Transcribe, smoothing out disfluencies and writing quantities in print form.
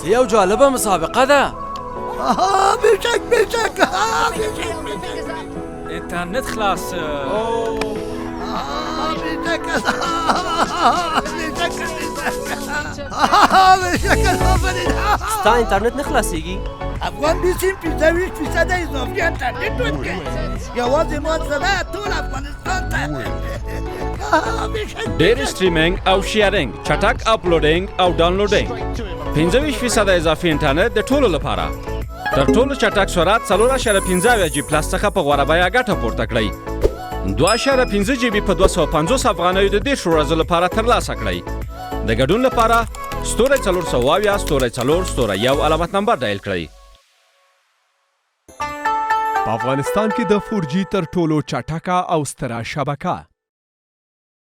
سيا وجالبة مسابقة ده. بشك انترنت خلاص. ستا انترنت نخلاصیږي. افغان بیسیم 25% اضافي انټرنیټ ورکوي. یوازې ما سره ټول افغانستان ته. ډېر سټریمینګ او شیرینګ، چټک اپلوډینګ او ډاونلوډینګ. 25% اضافي انټرنیټ د ټولو لپاره. تر ټولو چټک سرعت 4.15 جی پلس څخه په غوره بیه ګټه پورته کړئ. 2.15 جی بي په 250 افغانیو د 10 ورځو لپاره ترلاسه کړئ. د ګډون لپاره ستوری 420 ستوری 4 ستوری 1 علامت نمبر ډایل کړئ. په افغانستان کې د 4G تر ټولو چټکه او ستره شبکه